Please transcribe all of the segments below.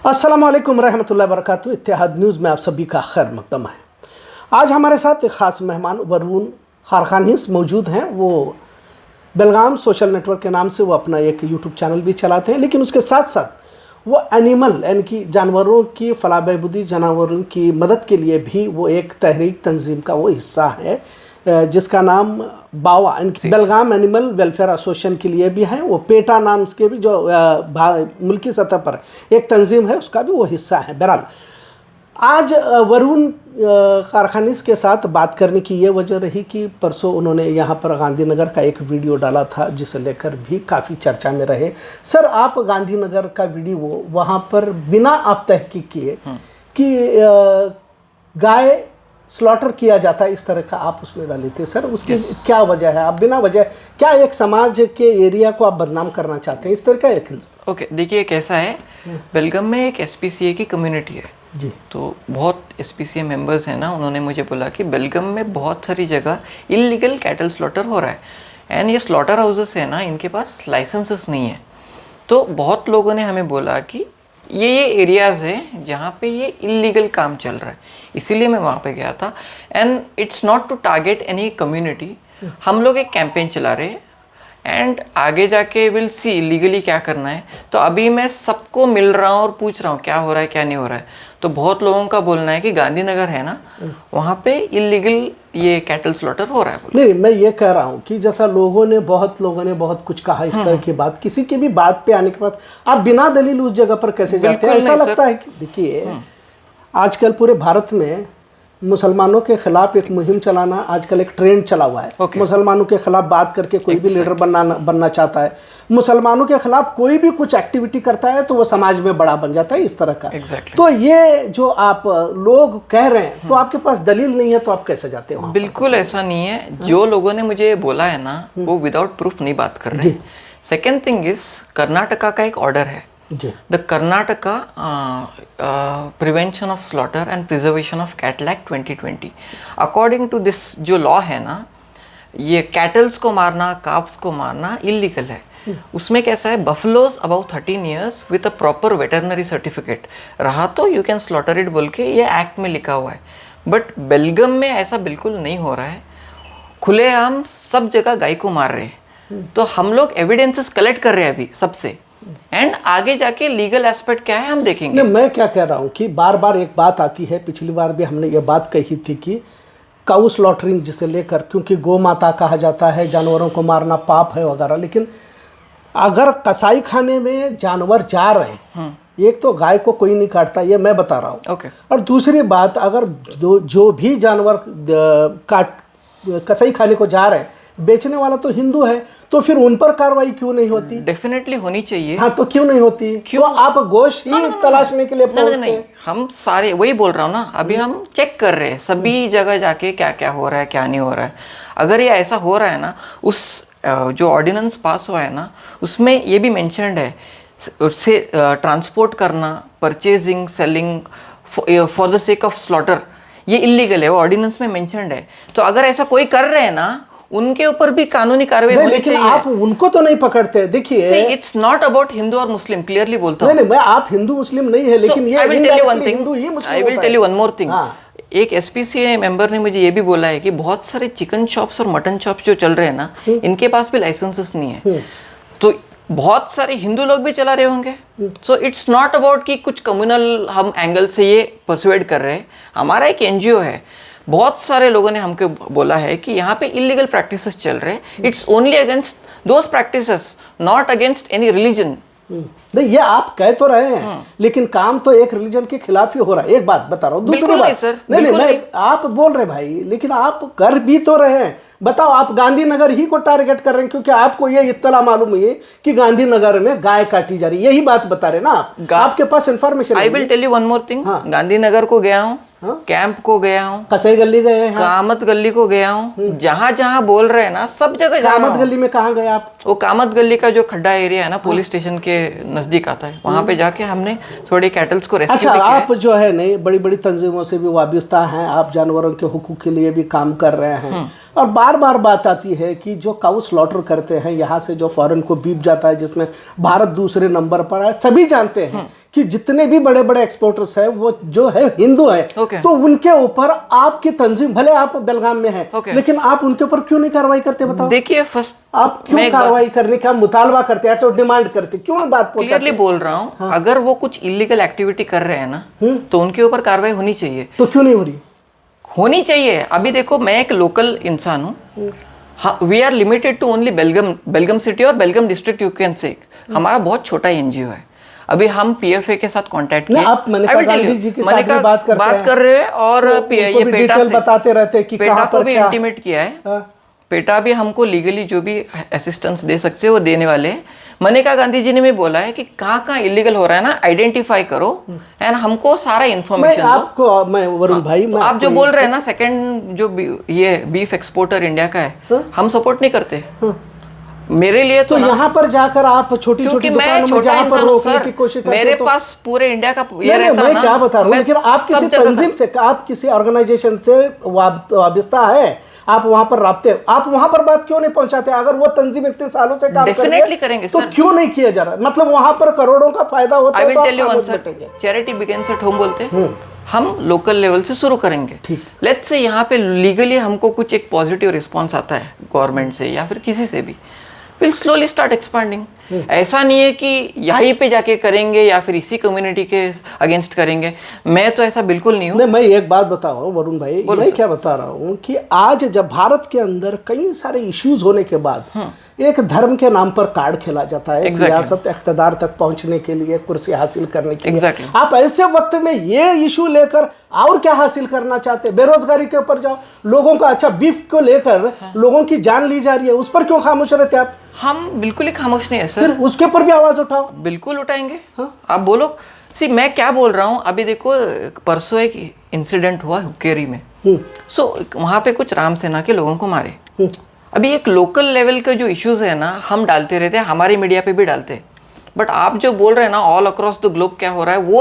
अस्सलाम वालेकुम रहमतुल्लाहि व बरकातुहू। इत्तेहाद न्यूज़ में आप सभी का खैर मकदम है। आज हमारे साथ एक ख़ास मेहमान वरुण खारखानीस मौजूद हैं। वो बेलगाम सोशल नेटवर्क के नाम से वो अपना एक यूट्यूब चैनल भी चलाते हैं, लेकिन उसके साथ साथ वो एनिमल यानी कि जानवरों की फलाह बहबूदी, जानवरों की मदद के लिए भी वो एक तहरीक तंजीम का वो हिस्सा है जिसका नाम बावा बेलगाम एनिमल वेलफेयर एसोसिएशन के लिए भी है। वो पेटा नाम के भी जो मुल्की सतह पर एक तंजीम है उसका भी वो हिस्सा है। बहरहाल आज वरुण खारखानीस के साथ बात करने की ये वजह रही कि परसों उन्होंने यहाँ पर गांधीनगर का एक वीडियो डाला था जिसे लेकर भी काफ़ी चर्चा में रहे। सर, आप गांधीनगर का वीडियो वहाँ पर बिना आप तहकीक किए कि गाय स्लॉटर किया जाता है इस तरह का आप उसमें डाले थे, सर उसकी क्या वजह है? आप बिना वजह क्या एक समाज के एरिया को आप बदनाम करना चाहते हैं इस तरह का एक? ओके, देखिए कैसा है, बेलगाम में एक एसपीसीए की कम्युनिटी है जी। तो बहुत एसपीसीए मेंबर्स हैं ना, उन्होंने मुझे बोला कि बेलगाम में बहुत सारी जगह इलीगल कैटल स्लॉटर हो रहा है एंड ये स्लॉटर हाउसेस है ना, इनके पास लाइसेंसेस नहीं है। तो बहुत लोगों ने हमें बोला कि ये एरियाज़ हैं जहाँ पे ये इलीगल काम चल रहा है, इसीलिए मैं वहाँ पे गया था। And it's not to target any community, हम लोग एक कैंपेन चला रहे हैं एंड आगे जाके विल सी लीगली क्या करना है। तो अभी मैं सबको मिल रहा हूँ और पूछ रहा हूँ क्या हो रहा है क्या नहीं हो रहा है। तो बहुत लोगों का बोलना है कि गांधीनगर है ना, वहाँ पे इलीगल ये कैटल स्लॉटर हो रहा है। नहीं, मैं ये कह रहा हूँ कि जैसा बहुत लोगों ने बहुत कुछ कहा इस तरह की बात, किसी की भी बात पे आने के बाद आप बिना दलील उस जगह पर कैसे जाते हैं? ऐसा लगता है कि देखिए आजकल पूरे भारत में मुसलमानों के खिलाफ एक मुहिम चलाना आजकल एक ट्रेंड चला हुआ है। मुसलमानों के खिलाफ बात करके कोई भी लीडर बनना चाहता है, मुसलमानों के खिलाफ कोई भी कुछ एक्टिविटी करता है तो वो समाज में बड़ा बन जाता है इस तरह का। तो ये जो आप लोग कह रहे हैं तो आपके पास दलील नहीं है तो आप कैसे जाते हैं? बिल्कुल ऐसा नहीं है, जो लोगों ने मुझे बोला है ना वो विदाउट प्रूफ नहीं बात कर रहे। सेकेंड थिंग इज, कर्नाटका का एक ऑर्डर है, the Karnataka prevention of slaughter and preservation of cattle act 2020। According to this जो लॉ है ना, ये कैटल्स को मारना, काफ्स को मारना इलीगल है। उसमें कैसा है, buffaloes about 13 years with a proper veterinary certificate रहा तो यू कैन स्लॉटर इट बोल के ये एक्ट में लिखा हुआ है। बट बेलगाम में ऐसा बिल्कुल नहीं हो रहा है, खुलेआम सब जगह गाय को मार रहे हैं। तो हम लोग एविडेंसेस कलेक्ट कर रहे हैं अभी सबसे, एंड आगे जाके लीगल एस्पेक्ट क्या है हम देखेंगे। नहीं, मैं क्या कह रहा हूँ कि बार बार एक बात आती है, पिछली बार भी हमने ये बात कही थी कि काऊ स्लॉटरिंग जिसे लेकर, क्योंकि गौ माता कहा जाता है, जानवरों को मारना पाप है वगैरह, लेकिन अगर कसाई खाने में जानवर जा रहे हैं, एक तो गाय को कोई नहीं काटता, ये मैं बता रहा हूँ, और दूसरी बात अगर जो भी जानवर कसाई खाने को जा रहे हैं, बेचने वाला तो हिंदू है, तो फिर उन पर कार्रवाई क्यों नहीं होती? डेफिनेटली होनी चाहिए। हाँ, तो क्यों नहीं होती? क्यों आप गोश्त ही तलाशने के लिए नहीं, हम सारे वही बोल रहा हूँ ना, अभी हम चेक कर रहे हैं सभी जगह जाके क्या क्या हो रहा है क्या नहीं हो रहा है। अगर ये ऐसा हो रहा है ना, उस जो ऑर्डिनेंस पास हुआ है ना उसमें ये भी मेंशन्ड है, उससे ट्रांसपोर्ट करना, purchasing, selling for the sake of slaughter ये इलीगल है, वो ऑर्डिनेंस में मेंशन्ड है। तो अगर ऐसा कोई कर रहे हैं ना, उनके ऊपर भी कानूनी कार्रवाई होनी चाहिए। आप उनको तो नहीं पकड़ते। देखिए, इट्स नॉट अबाउट हिंदू और मुस्लिम, क्लियरली बोलता हूं। नहीं, मैं आप हिंदू मुस्लिम नहीं है, लेकिन ये I will tell you one more thing. एक एसपीसीए मेंबर ने मुझे ये भी बोला है कि बहुत सारे चिकन शॉप्स और मटन शॉप्स जो चल रहे हैं ना, इनके पास भी लाइसेंसेस नहीं है, तो बहुत सारे हिंदू लोग भी चला रहे होंगे। सो इट्स नॉट अबाउट कि कुछ कम्युनल हम एंगल से ये परसुएड कर रहे हैं। हमारा एक एनजीओ है, बहुत सारे लोगों ने हमको बोला है कि यहाँ पे इलीगल प्रैक्टिसेस चल रहे हैं। It's only against those practices, not against any religion. नहीं, ये आप कह तो रहे हैं, लेकिन काम तो एक रिलीजन के खिलाफ ही हो रहा है। एक बात बता रहा हूँ, दूसरी बात सर, नहीं, मैं आप बोल रहे भाई, लेकिन आप कर भी तो रहे हैं। बताओ, आप गांधीनगर ही को टारगेट कर रहे हैं क्योंकि आपको ये इत्तला मालूम है कि गांधीनगर में गाय काटी जा रही है, यही बात बता रहे ना आप, आपके पास information. I will tell you one more thing, Gandhinagar को गया हूँ, कैंप को गया हूँ, कसाई गली गए हैं, कामत गली को गया हूँ, जहाँ जहाँ बोल रहे हैं ना सब जगह जा रहा हूँ। कामत गली में कहाँ गए आप? वो कामत गली का जो खड्डा एरिया है ना, पुलिस स्टेशन के नजदीक आता है, वहाँ पे जाके हमने थोड़े कैटल्स को रेस्क्यू किया। आप जो है नहीं, बड़ी बड़ी तंजीमों से भी वाबिस्ता हैं, आप जानवरों के हुकूक के लिए भी काम कर रहे हैं, और बार बार बात आती है कि जो काउ स्लॉटर करते हैं यहाँ से जो फॉरेन को बीप जाता है, जिसमें भारत दूसरे नंबर पर है। सभी जानते हैं कि जितने भी बड़े बड़े एक्सपोर्टर्स हैं वो जो है हिंदू हैं। तो उनके ऊपर आपकी तंजीम, भले आप बेलगाम में हैं, लेकिन आप उनके ऊपर क्यों नहीं कार्रवाई करते? बताओ। देखिए, फर्स्ट आप क्यों कार्रवाई करने का मुतालबा करते हैं, तो डिमांड करते, क्यों बात क्लियरली बोल रहा हूँ। अगर वो कुछ इलीगल एक्टिविटी कर रहे हैं ना, तो उनके ऊपर कार्रवाई होनी चाहिए। तो क्यों नहीं हो रही? होनी चाहिए। अभी देखो, मैं एक लोकल इंसान हूँ, we are limited to only Belgaum city और Belgaum district, you can say. हमारा बहुत छोटा एनजीओ है। अभी हम पीएफए के साथ कांटेक्ट किए, आप मनिका गांधी जी के साथ भी बात कर रहे हैं, और ये पेटा से बताते रहते हैं कि पेटा को भी इंटीमेट किया है। पेटा भी हमको लीगली जो भी असिस्टेंस दे सकते हैं वो देने वाले हैं। मनिका गांधी जी ने भी बोला है कि कहाँ इलीगल हो रहा है ना, आइडेंटिफाई करो एंड हमको सारा इन्फॉर्मेशन दो। मैं वरुण भाई, तो आप जो बोल रहे हैं ना, सेकंड जो ये बीफ एक्सपोर्टर इंडिया का है, हम सपोर्ट नहीं करते। मेरे लिए तो यहाँ पर जाकर आप छोटी छोटी दुकानों में जहाँ पर रोकने की कोशिश करते मेरे पास पूरे इंडिया का ये रहता है ना। मैं क्या बता रहा हूँ, लेकिन आप किसी तंजीम से, आप किसी ऑर्गेनाइजेशन से वाबस्ता है, आप वहाँ पर राब्ते, आप वहाँ पर बात क्यों नहीं पहुँचाते? अगर वो तंजीम इतने सालों से काम कर रही है तो क्यों नहीं किया जा रहा? मतलब वहाँ पर करोड़ों का फायदा होता है। चैरिटी बिगिंस एट होम बोलते हैं, हम लोकल लेवल से शुरू करेंगे। लेट्स से यहाँ पे लीगली हमको कुछ एक पॉजिटिव रिस्पॉन्स आता है गवर्नमेंट से या फिर किसी से भी, विल स्लोली स्टार्ट एक्सपांडिंग। ऐसा नहीं है कि यहीं पे जाके करेंगे या फिर इसी कम्युनिटी के अगेंस्ट करेंगे। मैं तो ऐसा बिल्कुल नहीं हूँ। नहीं, मैं एक बात बता रहा हूँ वरुण भाई, मैं क्या बता रहा हूँ कि आज जब भारत के अंदर कई सारे इश्यूज होने के बाद एक धर्म के नाम पर कार्ड खेला जाता है, सियासत इख्तिदार तक पहुंचने के लिए, कुर्सी हासिल करने के लिए। आप ऐसे वक्त में ये इशू लेकर और क्या हासिल करना चाहते? बेरोजगारी के ऊपर जाओ, लोगों का, अच्छा बीफ को लेकर लोगों की जान ली जा रही है, उस पर क्यों खामोश रहते आप? हम बिल्कुल ही खामोश नहीं है सर। फिर उसके ऊपर भी आवाज उठाओ। बिल्कुल उठाएंगे। आप बोलो। मैं क्या बोल रहा हूँ, अभी देखो परसों एक इंसिडेंट हुआ हुक्केरी में। वहाँ पे कुछ राम सेना के लोगों को मारे। अभी एक लोकल लेवल के जो इश्यूज है ना, हम डालते रहते हैं, हमारी मीडिया पे भी डालते हैं, बट आप जो बोल रहे हैं ना ऑल अक्रॉस द ग्लोब क्या हो रहा है, वो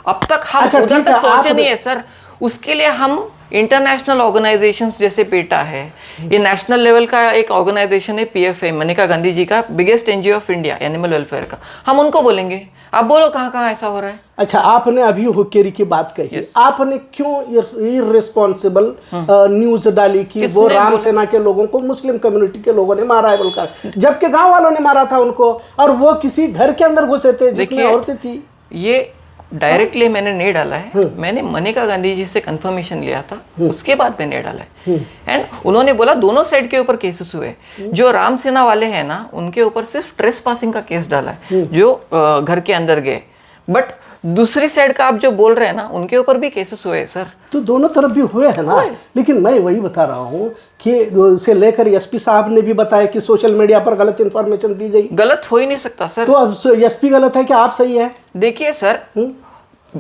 अब तक हम उधर तक पहुंचे नहीं है सर। उसके लिए हम इंटरनेशनल ऑर्गेनाइजेशंस जैसे पेटा है, ये नेशनल लेवल का एक ऑर्गेनाइजेशन है पीएफए, मनिका गांधी जी का biggest NGO of India animal welfare का, हम उनको बोलेंगे। आप बोलो कहाँ कहाँ ऐसा हो रहा है। अच्छा, आपने अभी हुक्केरी की बात कही, आपने क्यों इररिस्पॉन्सिबल न्यूज डाली कि वो राम सेना के लोगों को मुस्लिम कम्युनिटी के लोगों ने मारा है बोलकर, जबकि गांव वालों ने मारा था उनको, और वो किसी घर के अंदर घुसे थे जिसमें औरतें थी। ये डायरेक्टली मैंने नहीं डाला है, मैंने मनिका गांधी जी से कंफर्मेशन लिया था, उसके बाद मैंने डाला है। एंड उन्होंने बोला दोनों साइड के ऊपर केसेस हुए। जो राम सेना वाले हैं ना, उनके ऊपर सिर्फ ट्रेस पासिंग का केस डाला है, जो घर के अंदर गए। बट दूसरी साइड का आप जो बोल रहे हैं ना, उनके ऊपर भी केसेस हुए हैं सर। तो दोनों तरफ भी हुए हैं ना, लेकिन मैं वही बता रहा हूँ कि उसे लेकर एसपी साहब ने भी बताया कि सोशल मीडिया पर गलत इंफॉर्मेशन दी गई। गलत हो ही नहीं सकता सर। तो अब एसपी गलत है कि आप सही है? देखिए सर,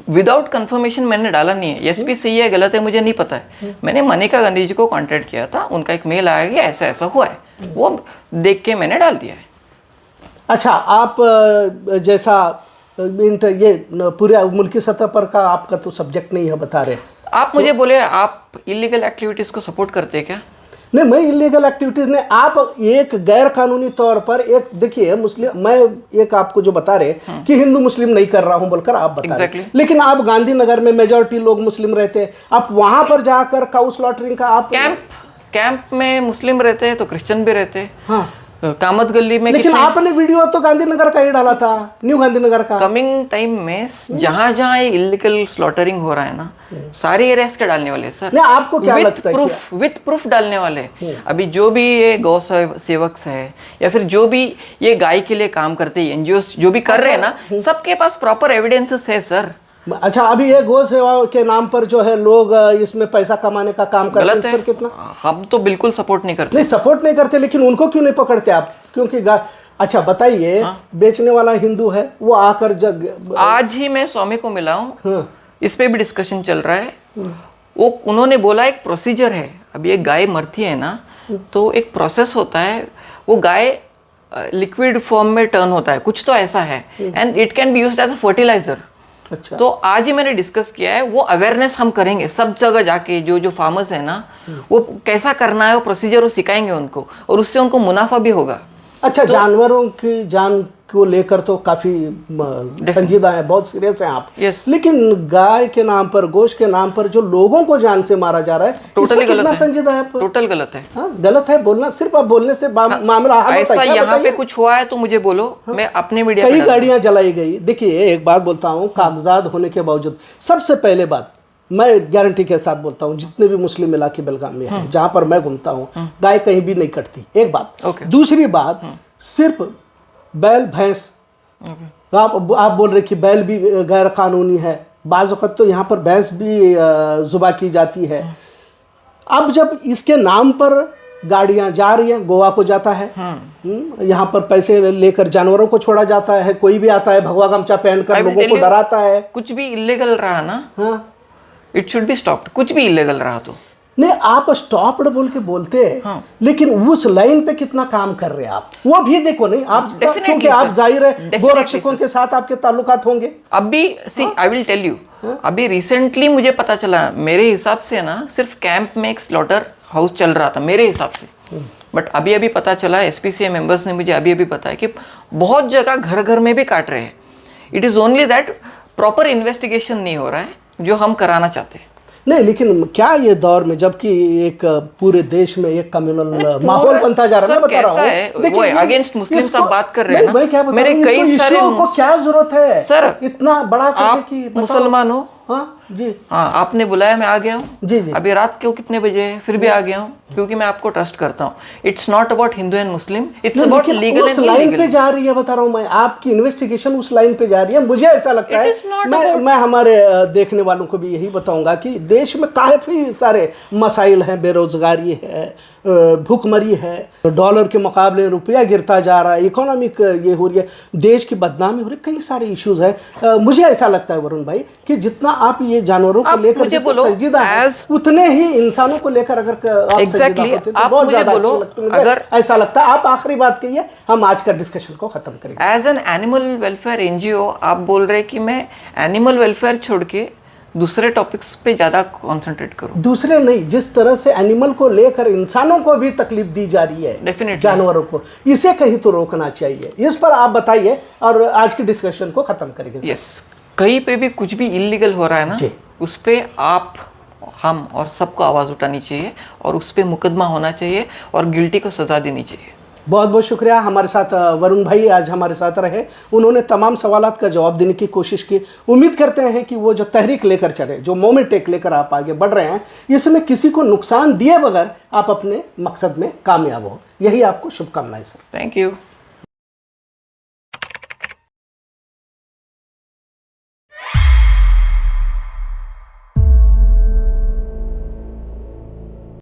विदाउट कंफर्मेशन मैंने डाला नहीं है। एसपी सही है गलत है मुझे नहीं पता है। मैंने मनिका गांधी जी को कांटेक्ट किया था, उनका एक मेल आया कि ऐसा ऐसा हुआ है, वो देख के मैंने डाल दिया है। अच्छा, आप जैसा ये पूरे मुल्की सतह पर का आपका तो सब्जेक्ट नहीं है बता रहे आप, मुझे बोले आप इलीगल एक्टिविटीज को सपोर्ट करते हैं क्या? नहीं, मैं इलीगल एक्टिविटीज ने, आप एक गैर कानूनी तौर पर एक, देखिए मुस्लिम, मैं एक आपको जो बता रहे कि हिंदू मुस्लिम नहीं कर रहा हूं बोलकर आप बता रहे, लेकिन आप गांधीनगर में मेजॉरिटी लोग मुस्लिम रहते हैं, आप वहां पर जाकर काउ स्लॉटरिंग का आप कैंप में मुस्लिम रहते हैं तो क्रिश्चियन भी रहते हैं। हाँ, कामत गली में। लेकिन आपने वीडियो तो गांधीनगर का ही डाला था, न्यू गांधीनगर का। कमिंग टाइम में जहां जहां ये इलीगल स्लॉटरिंग हो रहा है ना, सारे एरियाज के डालने वाले सर। नहीं, आपको क्या लगता है? विथ प्रूफ डालने वाले। अभी जो भी ये गौ सेवक है या फिर जो भी ये गाय के लिए काम करते हैं, एनजीओ जो भी कर रहे हैं ना, सबके पास प्रॉपर एविडेंसेस है सर। अच्छा, अभी ये गौ सेवा के नाम पर जो है लोग इसमें पैसा कमाने का काम करते हैं, इस पर कितना? हम तो बिल्कुल सपोर्ट नहीं करते। नहीं, सपोर्ट नहीं करते, लेकिन उनको क्यों नहीं पकड़ते आप? क्योंकि अच्छा बताइए, बेचने वाला हिंदू है, वो आकर आज ही मैं स्वामी को मिला हूँ, इस पे भी डिस्कशन चल रहा है। वो उन्होंने बोला एक प्रोसीजर है, अभी एक गाय मरती है ना, तो एक प्रोसेस होता है, वो गाय लिक्विड फॉर्म में टर्न होता है, कुछ तो ऐसा है, and it can be used as a fertiliser. अच्छा। तो आज ही मैंने डिस्कस किया है, वो अवेयरनेस हम करेंगे सब जगह जाके, जो जो फार्मर्स है ना वो कैसा करना है वो प्रोसीजर वो सिखाएंगे उनको, और उससे उनको मुनाफा भी होगा। अच्छा, जानवरों की जान को लेकर तो काफी संजीदा है, बहुत सीरियस है आप। Yes. लेकिन गाय के नाम पर, गोश्त के नाम पर जो लोगों को जान से मारा जा रहा है, टोटली गलत कितना है, संजीदा है आप? टोटल गलत है। हाँ, गलत है बोलना, सिर्फ आप बोलने से मामला हल होता ऐसा है क्या? यहाँ पे बताइए। कुछ हुआ है तो मुझे बोलो, मैं अपने मीडिया पे कई डालूंगा। गाड़ियां जलाई गई। देखिए एक बात बोलता हूँ, कागजात होने के बावजूद, सबसे पहले बात मैं गारंटी के साथ बोलता हूँ, जितने भी मुस्लिम इलाके बेलगाम में हैं, जहाँ पर मैं घूमता हूँ, गाय कहीं भी नहीं कटती, एक बात। Okay. दूसरी बात, सिर्फ बैल भैंस, आप बोल रहे कि बैल भी गैर कानूनी है, बाज़ वक़्त तो यहाँ पर भैंस भी ज़ुबा की जाती है। अब जब इसके नाम पर गाड़ियां जा रही हैं, गोवा को जाता है, यहाँ पर पैसे लेकर जानवरों को छोड़ा जाता है, कोई भी आता है भगवा गमछा पहनकर लोगों को डराता है। कुछ भी इलीगल रहा ना, हाँ, इट शुड बी स्टॉप्ड। कुछ भी इलीगल रहा तो नहीं, आप स्टॉप्ड बोल के बोलते हैं, हाँ। लेकिन उस लाइन पे कितना काम कर रहे हैं आप, वो भी देखो नहीं आप, Definitely, क्योंकि आप sir. जाहिर है Definitely, गोरक्षकों के साथ आपके ताल्लुकात होंगे। अभी सी आई विल टेल यू, अभी रिसेंटली मुझे पता चला, मेरे हिसाब से ना सिर्फ कैंप में एक स्लॉटर हाउस चल रहा था मेरे हिसाब से, बट अभी अभी पता चला, एसपीसीए मेंबर्स ने मुझे अभी अभी बताया कि बहुत जगह घर घर में भी काट रहे हैं। It is only that proper investigation नहीं हो रहा है जो हम कराना चाहते हैं। नहीं, लेकिन क्या ये दौर में, जबकि एक पूरे देश में एक कम्युनल माहौल बनता जा रहा है, मैं बता रहा हूँ, देखिए अगेंस्ट मुस्लिम सब बात कर रहे हैं ना, मैं क्या बता मेरे रहा हूँ, कई इसको सारे issue को क्या जरूरत है सर, इतना बड़ा करने आप की? बताओ। मुसलमान हो? हाँ जी, हाँ, आपने बुलाया, मैं आ गया हूँ। जी जी। अभी रात क्यों कितने बजे है, फिर भी आ गया हूँ, क्योंकि मैं आपको ट्रस्ट करता हूँ। It's not about Hindu and Muslim, it's about legal उस एंड लाइन इलीगल। पे जा रही है, बता रहा हूँ मैं, आपकी इन्वेस्टिगेशन उस लाइन पे जा रही है। मुझे ऐसा लगता है, मैं हमारे देखने वालों को भी यही बताऊंगा कि देश में काफी सारे मसाइल हैं, बेरोजगारी है, भूखमरी है, डॉलर के मुकाबले रुपया गिरता जा रहा है, इकोनॉमिक ये हो रही है, देश की बदनामी हो रही है, कई सारे इश्यूज हैं। मुझे ऐसा लगता है वरुण भाई कि जितना आप ये जानवरों को लेकर संजीदा है, उतने ही इंसानों को लेकर अगर आप संजीदा होते तो बहुत ज्यादा अच्छा लगता है। अगर ऐसा लगता है, आप आखिरी बात कहिए, हम आज का डिस्कशन को खत्म करेंगे। As an animal welfare NGO आप बोल रहे कि मैं एनिमल वेलफेयर छोड़ के दूसरे टॉपिक्स पे ज़्यादा कंसंट्रेट करूं। दूसरे नहीं, जिस तरह से एनिमल को लेकर इंसानों को भी तकलीफ दी जा रही है, डेफिनेटली जानवरों को, इसे कहीं तो रोकना चाहिए। इस पर आप बताइए और आज की डिस्कशन को खत्म करेंगे। यस, कहीं पे भी कुछ भी इलीगल हो रहा है ना, उस पे आप, हम और सबको आवाज़ उठानी चाहिए, और उस पे मुकदमा होना चाहिए, और गिल्टी को सज़ा देनी चाहिए। बहुत बहुत शुक्रिया। हमारे साथ वरुण भाई आज हमारे साथ रहे, उन्होंने तमाम सवालात का जवाब देने की कोशिश की। उम्मीद करते हैं कि वो जो तहरीक लेकर चले, जो मोमेंट एक लेकर आप आगे बढ़ रहे हैं, इसमें किसी को नुकसान दिए बगैर आप अपने मकसद में कामयाब हो। यही आपको शुभकामनाएं सर। Thank you.